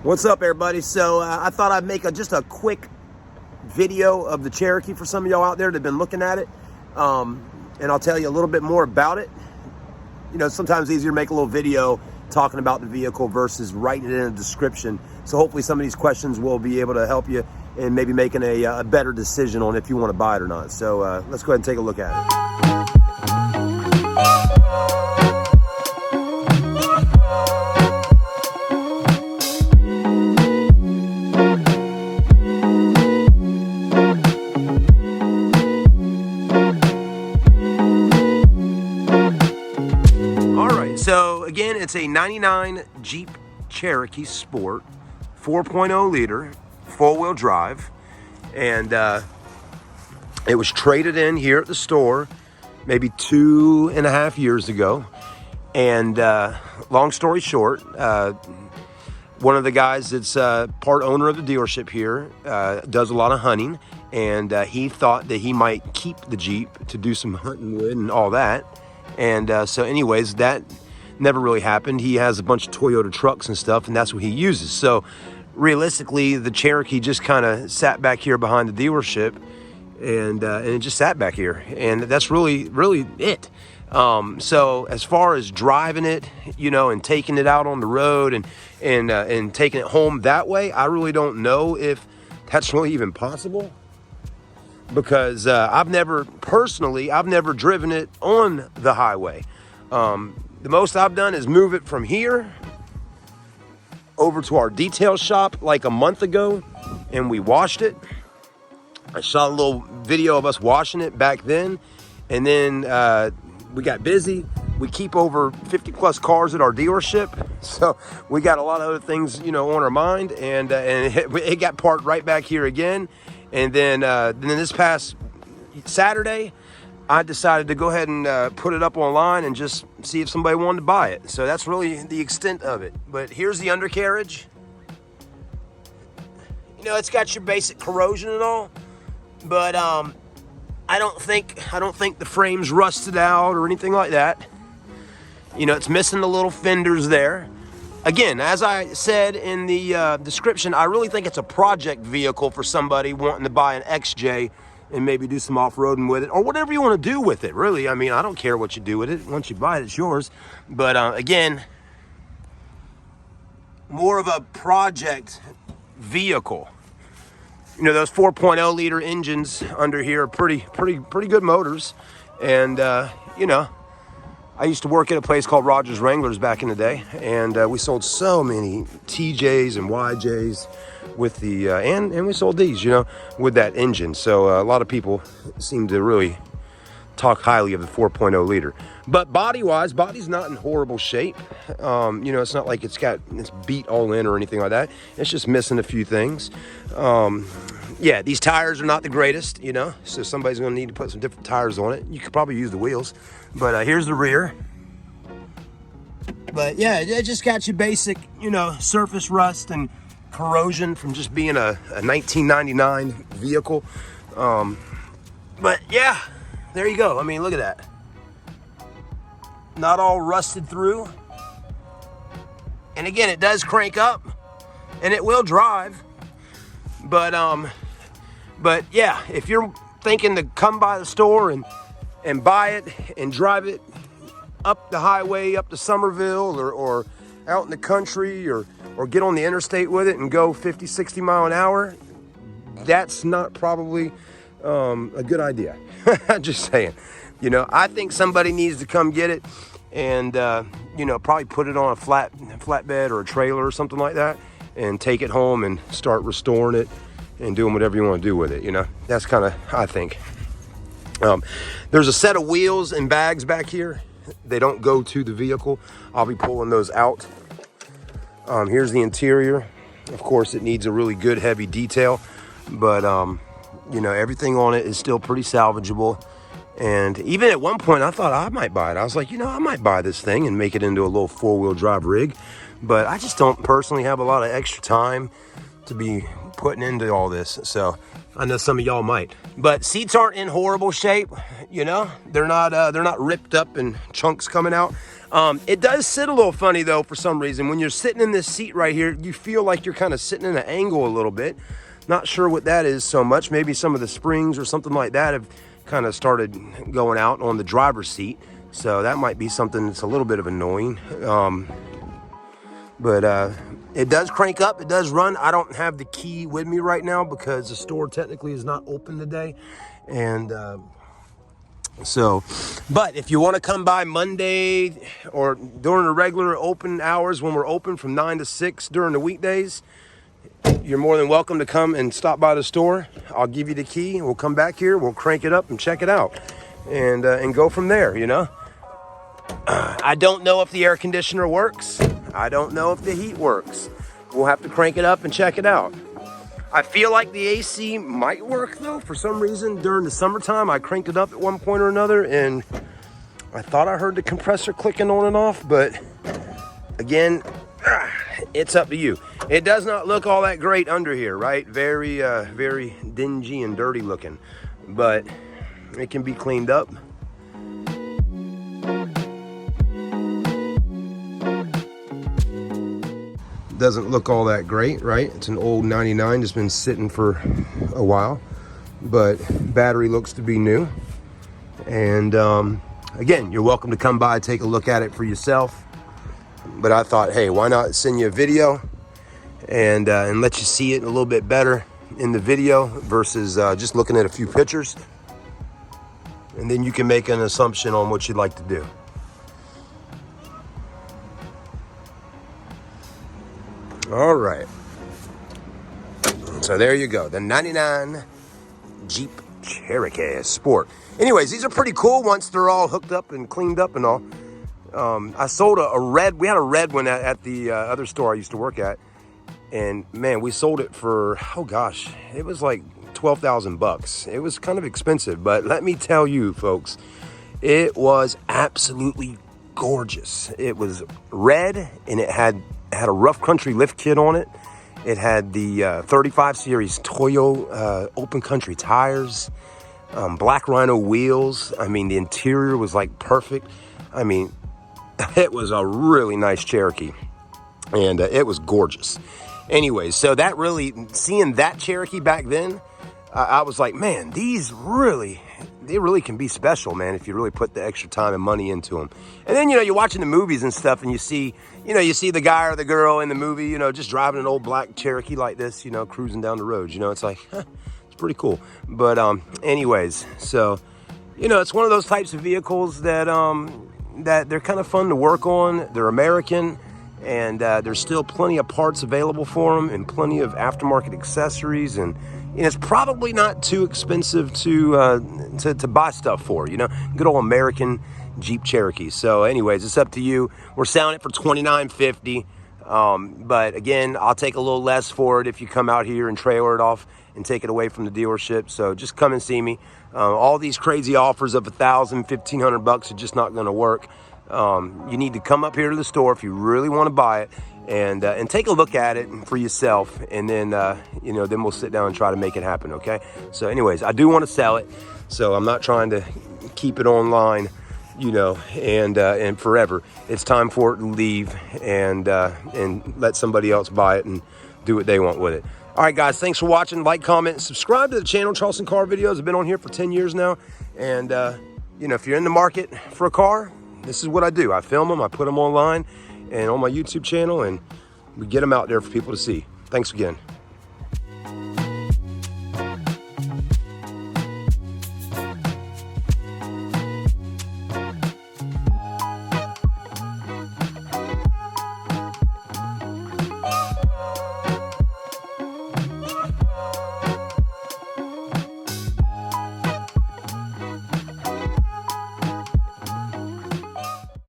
What's up, everybody? So I thought I'd make just a quick video of the Cherokee for some of y'all out there that have been looking at it, and I'll tell you a little bit more about it. You know, sometimes it's easier to make a little video talking about the vehicle versus writing it in a description. So hopefully some of these questions will be able to help you in maybe making a better decision on if you want to buy it or not. So let's go ahead and take a look at it. So again, it's a 99 Jeep Cherokee Sport, 4.0 liter, four-wheel drive, and it was traded in here at the store maybe 2.5 years ago. And long story short, one of the guys that's part owner of the dealership here does a lot of hunting, and he thought that he might keep the Jeep to do some hunting with and all that. And so anyways, that never really happened. He has a bunch of Toyota trucks and stuff, and that's what he uses. So realistically, the Cherokee just kind of sat back here behind the dealership, and it just sat back here, and that's really it. So as far as driving it, you know, and taking it out on the road and taking it home that way, I really don't know if that's really even possible, because I've never driven it on the highway. The most I've done is move it from here over to our detail shop like a month ago, and we washed it. I shot a little video of us washing it back then, and then we got busy. We keep over 50 plus cars at our dealership, so we got a lot of other things, you know, on our mind, and it got parked right back here again. And then this past Saturday, I decided to go ahead and put it up online and just see if somebody wanted to buy it. So that's really the extent of it. But here's the undercarriage. You know, it's got your basic corrosion and all, but I don't think the frame's rusted out or anything like that. You know, it's missing the little fenders there. Again, as I said in the description, I really think it's a project vehicle for somebody wanting to buy an XJ and maybe do some off-roading with it, or whatever you want to do with it, really. I mean, I don't care what you do with it. Once you buy it, it's yours. But again, more of a project vehicle. You know, those 4.0 liter engines under here are pretty good motors. And you know, I used to work at a place called Rogers Wranglers back in the day, and we sold so many TJs and YJs with the and we sold these, you know, with that engine. So a lot of people seem to really talk highly of the 4.0 liter. But body-wise, body's not in horrible shape. You know, it's not like it's beat all in or anything like that. It's just missing a few things. Yeah, these tires are not the greatest, you know, so somebody's going to need to put some different tires on it. You could probably use the wheels. But here's the rear. But yeah, it just got your basic, you know, surface rust and corrosion from just being a 1999 vehicle. But yeah, there you go. I mean, look at that. Not all rusted through. And again, it does crank up and it will drive. But yeah, if you're thinking to come by the store and buy it and drive it up the highway, up to Somerville or out in the country, or get on the interstate with it and go 50, 60 mile an hour, that's not probably a good idea. Just saying. You know, I think somebody needs to come get it and, you know, probably put it on a flatbed or a trailer or something like that and take it home and start restoring it and doing whatever you want to do with it, you know. That's kind of, I think. There's a set of wheels and bags back here. They don't go to the vehicle. I'll be pulling those out. Here's the interior. Of course, it needs a really good heavy detail, but you know, everything on it is still pretty salvageable. And even at one point, I thought I might buy it. I was like, you know, I might buy this thing and make it into a little four-wheel drive rig. But I just don't personally have a lot of extra time to be putting into all this. So I know some of y'all might, but seats aren't in horrible shape. You know, they're not ripped up and chunks coming out. It does sit a little funny though for some reason. When you're sitting in this seat right here, you feel like you're kind of sitting in an angle a little bit. Not sure what that is so much. Maybe some of the springs or something like that have kind of started going out on the driver's seat. So that might be something that's a little bit of annoying. But it does crank up, it does run. I don't have the key with me right now because the store technically is not open today. And but if you want to come by Monday or during the regular open hours when we're open from 9 to 6 during the weekdays, you're more than welcome to come and stop by the store. I'll give you the key. We'll come back here, we'll crank it up and check it out and go from there, you know. I don't know if the air conditioner works. I don't know if the heat works. We'll have to crank it up and check it out. I feel like the AC might work though. For some reason during the summertime, I cranked it up at one point or another and I thought I heard the compressor clicking on and off, but again, it's up to you. It does not look all that great under here, right? Very, very dingy and dirty looking, but it can be cleaned up. Doesn't look all that great, right? It's an old 99, just been sitting for a while, but battery looks to be new. And again, you're welcome to come by, take a look at it for yourself. But I thought, hey, why not send you a video and let you see it a little bit better in the video versus just looking at a few pictures. And then you can make an assumption on what you'd like to do. All right. So there you go. The 99 Jeep Cherokee Sport. Anyways, these are pretty cool once they're all hooked up and cleaned up and all. I sold a red. We had a red one at the other store I used to work at. And man, we sold it for, oh gosh, it was like $12,000. It was kind of expensive, but let me tell you folks, it was absolutely gorgeous. It was red and it had a rough country lift kit on it. It had the 35 series Toyo open country tires, black Rhino wheels. I mean, the interior was like perfect. I mean, it was a really nice Cherokee and it was gorgeous. Anyways, so that really, seeing that Cherokee back then, I was like, man, they really can be special, man, if you really put the extra time and money into them. And then, you know, you're watching the movies and stuff and you see the guy or the girl in the movie, you know, just driving an old black Cherokee like this, you know, cruising down the road, you know, it's like, it's pretty cool. But anyways, so, you know, it's one of those types of vehicles that they're kind of fun to work on. They're American. And there's still plenty of parts available for them and plenty of aftermarket accessories. And it's probably not too expensive to buy stuff for, you know, good old American Jeep Cherokee. So anyways, it's up to you. We're selling it for $29.50. But again, I'll take a little less for it if you come out here and trailer it off and take it away from the dealership. So just come and see me. All these crazy offers of $1,000, $1,500 are just not going to work. You need to come up here to the store if you really want to buy it and take a look at it for yourself. And then, you know, then we'll sit down and try to make it happen. Okay. So anyways, I do want to sell it. So I'm not trying to keep it online, you know, and forever. It's time for it to leave and let somebody else buy it and do what they want with it. All right, guys, thanks for watching. Like, comment, and subscribe to the channel. Charleston Car Videos. I've been on here for 10 years now. And, you know, if you're in the market for a car, this is what I do. I film them, I put them online and on my YouTube channel, and we get them out there for people to see. Thanks again.